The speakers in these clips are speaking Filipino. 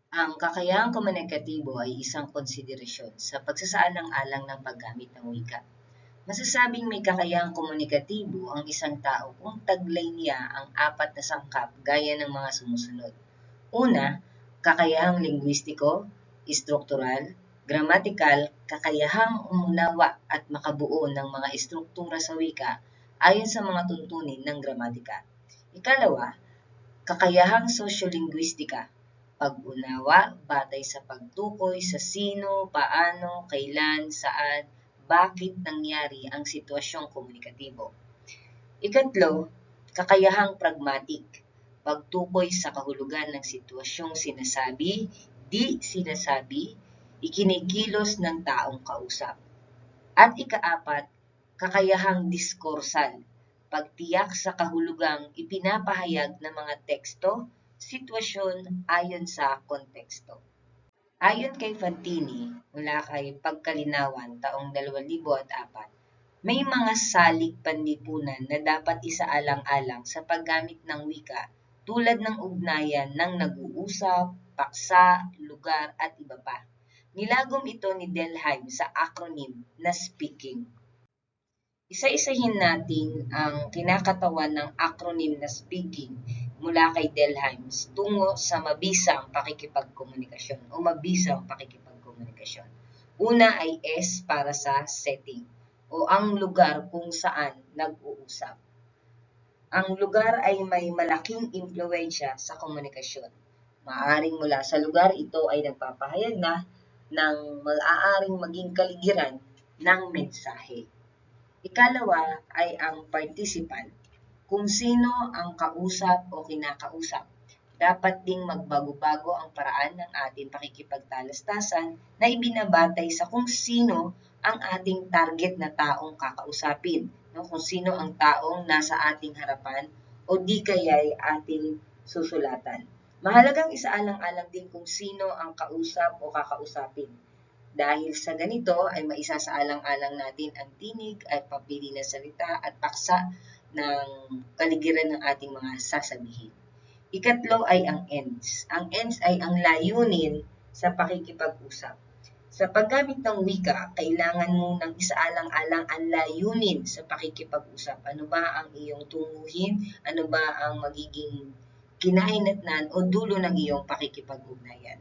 Ang kakayahang komunikatibo ay isang konsiderasyon sa pagsasaalang-alang ng paggamit ng wika. Masasabing may kakayahang komunikatibo ang isang tao kung taglay niya ang apat na sangkap gaya ng mga sumusunod. Una, kakayahang lingwistiko, istruktural, gramatikal, kakayahang umunawa at makabuo ng mga istruktura sa wika ayon sa mga tuntunin ng gramatika. Ikalawa, kakayahang sosyolingwistika, pag-unawa batay sa pagtukoy sa sino, paano, kailan, saan, bakit nangyari ang sitwasyong komunikatibo. Ikatlo, kakayahang pragmatic, pagtukoy sa kahulugan ng sitwasyong sinasabi, di sinasabi, ikinikilos ng taong kausap. At ikaapat, kakayahang diskursal, pagtiyak sa kahulugang ipinapahayag ng mga teksto, sitwasyon ayon sa konteksto. Ayon kay Fantini, mula kay Pagkalinawan taong 2004, may mga salik panlipunan na dapat isaalang-alang sa paggamit ng wika tulad ng ugnayan ng nag-uusap, paksa, lugar at iba pa. Nilagom ito ni Delheim sa acronym na SPEAKING. Isa-isahin natin ang kinakatawan ng acronym na SPEAKING mula kay Delheim tungo sa mabisang pakikipagkomunikasyon o mabisang pakikipagkomunikasyon. Una ay S para sa setting o ang lugar kung saan nag-uusap. Ang lugar ay may malaking impluwensya sa komunikasyon. Maaaring mula sa lugar ito ay nagpapahayag na ng maaaring maging kaligiran ng mensahe. Ikalawa ay ang participant, kung sino ang kausap o kinakausap. Dapat ding magbago-bago ang paraan ng ating pakikipagtalastasan na ibinabatay sa kung sino ang ating target na taong kakausapin, no? Kung sino ang taong nasa ating harapan o di kaya'y ating susulatan. Mahalagang isaalang-alang din kung sino ang kausap o kakausapin. Dahil sa ganito ay maisasaalang-alang natin ang tinig at papili ng salita at paksa ng kaligiran ng ating mga sasabihin. Ikatlo ay ang ends. Ang ends ay ang layunin sa pakikipag-usap. Sa paggamit ng wika, kailangan mo nang isaalang-alang ang layunin sa pakikipag-usap. Ano ba ang iyong tunguhin? Ano ba ang magiging kinahinatnan o dulo ng iyong pakikipag-ugnayan?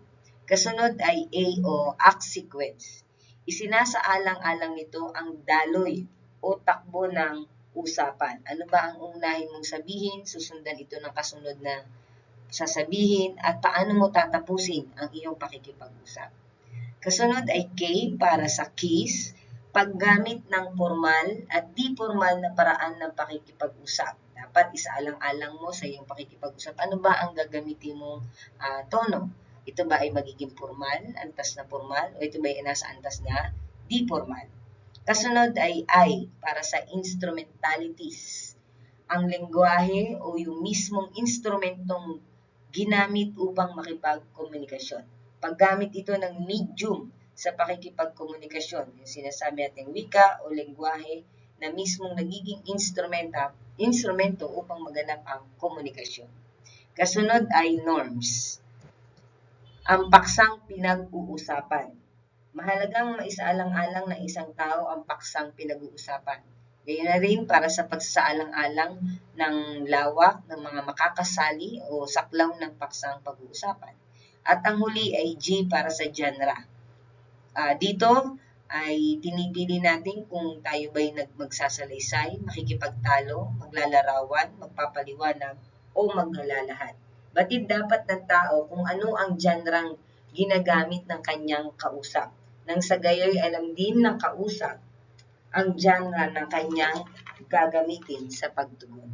Kasunod ay A o act sequence. Isinasaalang-alang nito ang daloy o takbo ng usapan. Ano ba ang unahin mong sabihin? Susundan ito ng kasunod na sasabihin at paano mo tatapusin ang iyong pakikipag-usap. Kasunod ay K para sa keys, paggamit ng formal at di formal na paraan ng pakikipag-usap. Dapat isaalang-alang mo sa iyong pakikipag-usap. Ano ba ang gagamitin mong tono? Ito ba ay magiging formal, antas na formal, o ito ba ay nasa antas na di formal? Kasunod ay I para sa instrumentalities. Ang lengguwahe o yung mismong instrumentong ginamit upang makipagkomunikasyon. Paggamit ito ng medium sa pakikipagkomunikasyon, yung sinasabi natin wika o lengguwahe na mismong nagiging instrumento upang maganap ang komunikasyon. Kasunod ay norms. Ang paksang pinag-uusapan. Mahalagang maisaalang-alang ng isang tao ang paksang pinag-uusapan. Gayon na rin para sa pagsaalang-alang ng lawak ng mga makakasali o saklaw ng paksang pag-uusapan. At ang huli ay G para sa genre. Dito ay tinipili natin kung tayo ba'y magsasalaysay, makikipagtalo, maglalarawan, magpapaliwanag, o maglalahad. Batid dapat ng tao kung ano ang genre ginagamit ng kanyang kausap. Nang sa gayoy alam din ng kausap ang genre ng kanyang gagamitin sa pagtugon.